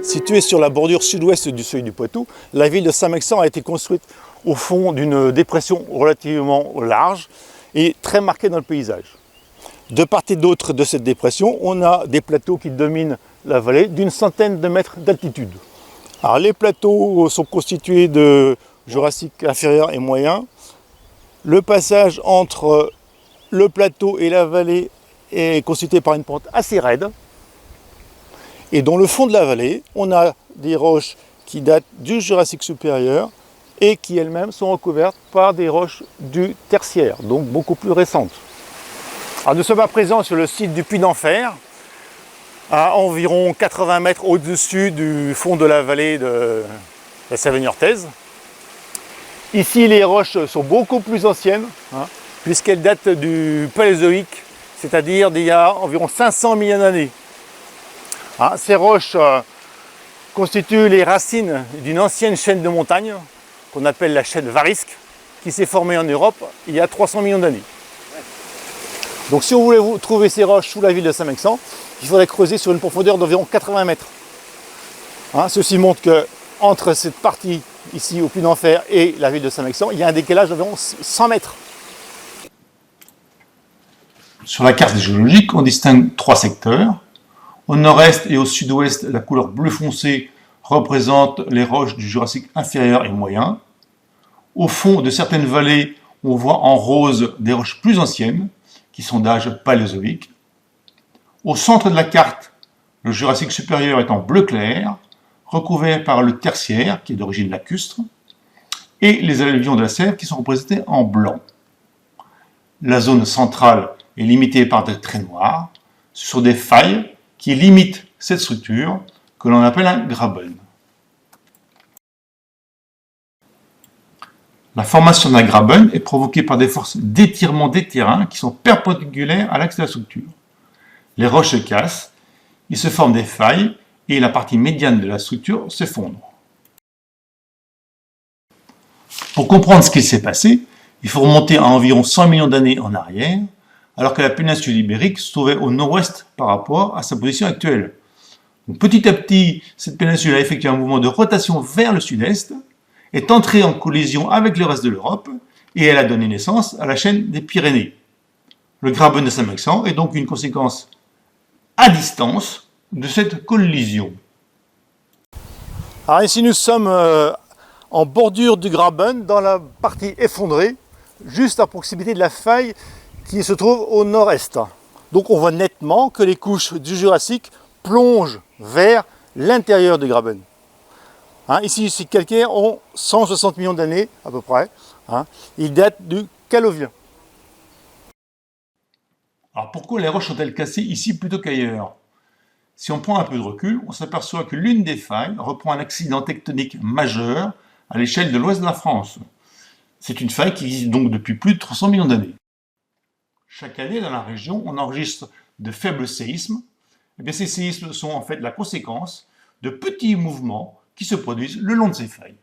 Située sur la bordure sud-ouest du seuil du Poitou, la ville de Saint-Mexant a été construite au fond d'une dépression relativement large et très marquée dans le paysage. De part et d'autre de cette dépression, on a des plateaux qui dominent la vallée d'une centaine de mètres d'altitude. Alors, les plateaux sont constitués de Jurassique inférieur et moyen. Le passage entre le plateau et la vallée est constitué par une pente assez raide. Et dans le fond de la vallée, on a des roches qui datent du Jurassique supérieur et qui elles-mêmes sont recouvertes par des roches du tertiaire, donc beaucoup plus récentes. Alors nous sommes à présent sur le site du Puy d'Enfer, à environ 80 mètres au-dessus du fond de la vallée de la Savagne-Orthez. Ici, les roches sont beaucoup plus anciennes, puisqu'elles datent du Paléozoïque, c'est-à-dire d'il y a environ 500 millions d'années. Ces roches constituent les racines d'une ancienne chaîne de montagnes qu'on appelle la chaîne Varisque, qui s'est formée en Europe il y a 300 millions d'années. Donc si on voulait trouver ces roches sous la ville de Saint-Mexant, il faudrait creuser sur une profondeur d'environ 80 mètres. Ceci montre qu'entre cette partie ici au Puy d'Enfer et la ville de Saint-Mexant, il y a un décalage d'environ 100 mètres. Sur la carte géologique, on distingue 3 secteurs. Au nord-est et au sud-ouest, la couleur bleu foncé représente les roches du Jurassique inférieur et moyen. Au fond de certaines vallées, on voit en rose des roches plus anciennes, qui sont d'âge paléozoïque. Au centre de la carte, le Jurassique supérieur est en bleu clair, recouvert par le tertiaire, qui est d'origine lacustre, et les alluvions de la Sèvre, qui sont représentés en blanc. La zone centrale est limitée par des traits noirs, sur des failles qui limitent cette structure, que l'on appelle un graben. La formation d'un graben est provoquée par des forces d'étirement des terrains qui sont perpendiculaires à l'axe de la structure. Les roches se cassent, il se forment des failles et la partie médiane de la structure s'effondre. Pour comprendre ce qui s'est passé, il faut remonter à environ 100 millions d'années en arrière, alors que la péninsule ibérique se trouvait au nord-ouest par rapport à sa position actuelle. Donc, petit à petit, cette péninsule a effectué un mouvement de rotation vers le sud-est, est entrée en collision avec le reste de l'Europe, et elle a donné naissance à la chaîne des Pyrénées. Le graben de Saint-Mexant est donc une conséquence à distance de cette collision. Alors ici nous sommes en bordure du graben, dans la partie effondrée, juste à proximité de la faille qui se trouve au nord-est. Donc on voit nettement que les couches du Jurassique plongent vers l'intérieur du graben. Ici, ces calcaires ont 160 millions d'années à peu près. Ils datent du Calovien. Alors pourquoi les roches sont-elles cassées ici plutôt qu'ailleurs? Si on prend un peu de recul, on s'aperçoit que l'une des failles reprend un accident tectonique majeur à l'échelle de l'ouest de la France. C'est une faille qui existe donc depuis plus de 300 millions d'années. Chaque année, dans la région, on enregistre de faibles séismes. Et bien, ces séismes sont en fait la conséquence de petits mouvements qui se produisent le long de ces failles.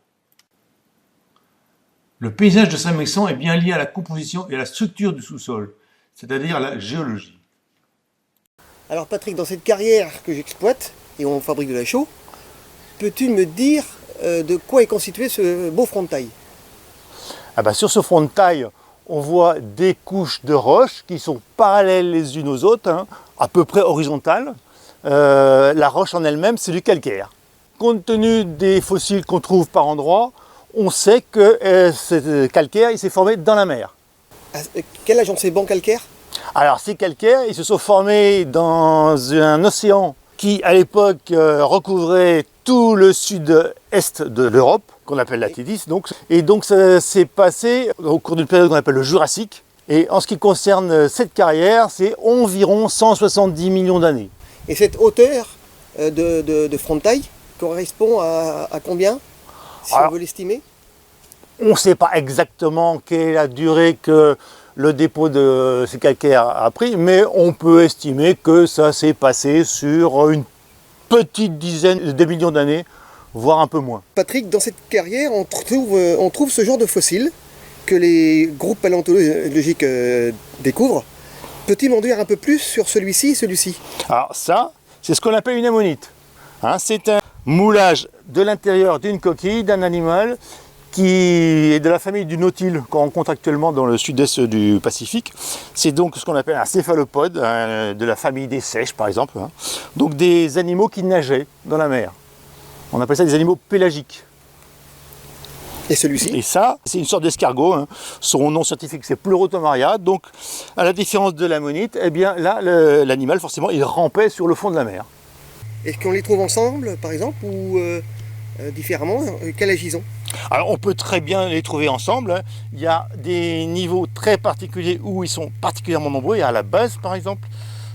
Le paysage de Saint-Mexant est bien lié à la composition et à la structure du sous-sol, c'est-à-dire à la géologie. Alors Patrick, dans cette carrière que j'exploite, et on fabrique de la chaux, peux-tu me dire de quoi est constitué ce beau front de taille? Sur ce front de taille, on voit des couches de roches qui sont parallèles les unes aux autres, à peu près horizontales. La roche en elle-même, c'est du calcaire. Compte tenu des fossiles qu'on trouve par endroits, on sait que ce calcaire il s'est formé dans la mer. Quel âge ont ces bancs calcaires? Alors ces calcaires, ils se sont formés dans un océan qui à l'époque recouvrait tout le sud-est de l'Europe, qu'on appelle la Tédis. Et donc ça s'est passé au cours d'une période qu'on appelle le Jurassique. Et en ce qui concerne cette carrière, c'est environ 170 millions d'années. Et cette hauteur de front de taille correspond à combien, si on veut l'estimer? On ne sait pas exactement quelle est la durée que le dépôt de ces calcaires a pris, mais on peut estimer que ça s'est passé sur une petite dizaine de millions d'années, voire un peu moins. Patrick, dans cette carrière, on trouve ce genre de fossiles que les groupes paléontologiques découvrent. Peux-tu m'en dire un peu plus sur celui-ci et celui-ci? Alors ça, c'est ce qu'on appelle une ammonite. Hein, c'est un moulage de l'intérieur d'une coquille d'un animal qui est de la famille du nautile qu'on rencontre actuellement dans le sud-est du Pacifique. C'est donc ce qu'on appelle un céphalopode, de la famille des seiches par exemple. Hein. Donc des animaux qui nageaient dans la mer. On appelle ça des animaux pélagiques. Et celui-ci? Et ça, c'est une sorte d'escargot. Hein. Son nom scientifique, c'est Pleurotomaria. Donc, à la différence de l'ammonite, eh bien là, l'animal, forcément, il rampait sur le fond de la mer. Est-ce qu'on les trouve ensemble, par exemple, ou différemment? Quel âge ils ont? Alors, on peut très bien les trouver ensemble. Hein. Il y a des niveaux très particuliers où ils sont particulièrement nombreux. Il y a à la base, par exemple.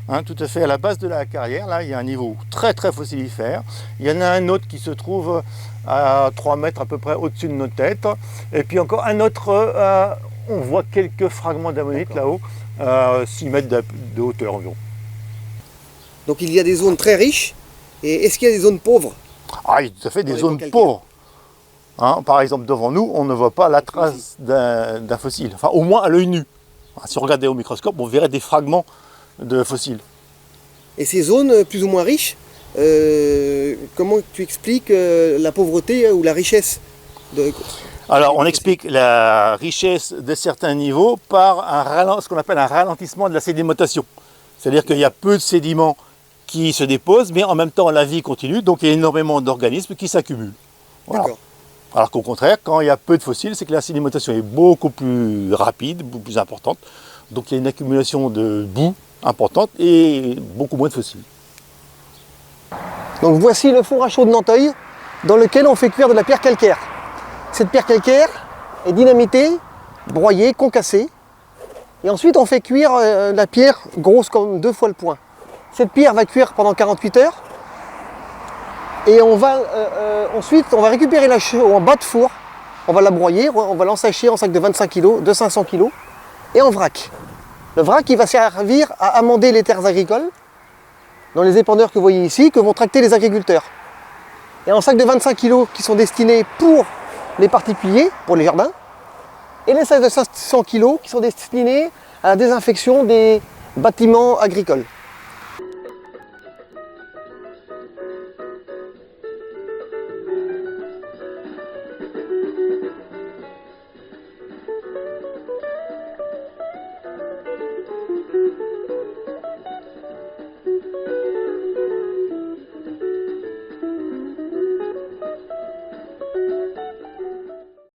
Hein, tout à fait, à la base de la carrière, là, il y a un niveau très très fossilifère. Il y en a un autre qui se trouve à 3 mètres à peu près au-dessus de nos têtes. Et puis encore un autre, on voit quelques fragments d'ammonite là-haut, 6 mètres de hauteur environ. Donc il y a des zones très riches, et est-ce qu'il y a des zones pauvres? Ah, il y a tout à fait des Dans les zones calcaires. pauvres. Hein, par exemple, devant nous, on ne voit pas la trace d'un fossile, enfin au moins à l'œil nu. Si on regardait au microscope, on verrait des fragments de fossiles. Et ces zones plus ou moins riches, comment tu expliques la pauvreté ou la richesse Alors, on explique la richesse de certains niveaux par ce qu'on appelle un ralentissement de la sédimentation. C'est-à-dire qu'il y a peu de sédiments qui se déposent, mais en même temps, la vie continue, donc il y a énormément d'organismes qui s'accumulent. Voilà. D'accord. Alors qu'au contraire, quand il y a peu de fossiles, c'est que la sédimentation est beaucoup plus rapide, beaucoup plus importante. Donc il y a une accumulation de boue importante et beaucoup moins de fossiles. Donc voici le four à chaud de Nanteuil, dans lequel on fait cuire de la pierre calcaire. Cette pierre calcaire est dynamitée, broyée, concassée. Et ensuite on fait cuire la pierre grosse comme 2 fois le poing. Cette pierre va cuire pendant 48 heures. Et ensuite on va récupérer la chaux en bas de four. On va la broyer, on va l'ensacher en sac de 25 kg, de 500 kg. Et en vrac. Le vrac il va servir à amender les terres agricoles dans les épandeurs que vous voyez ici, que vont tracter les agriculteurs. Et en sac de 25 kg qui sont destinés pour les particuliers, pour les jardins, et les sacs de 500 kg qui sont destinés à la désinfection des bâtiments agricoles.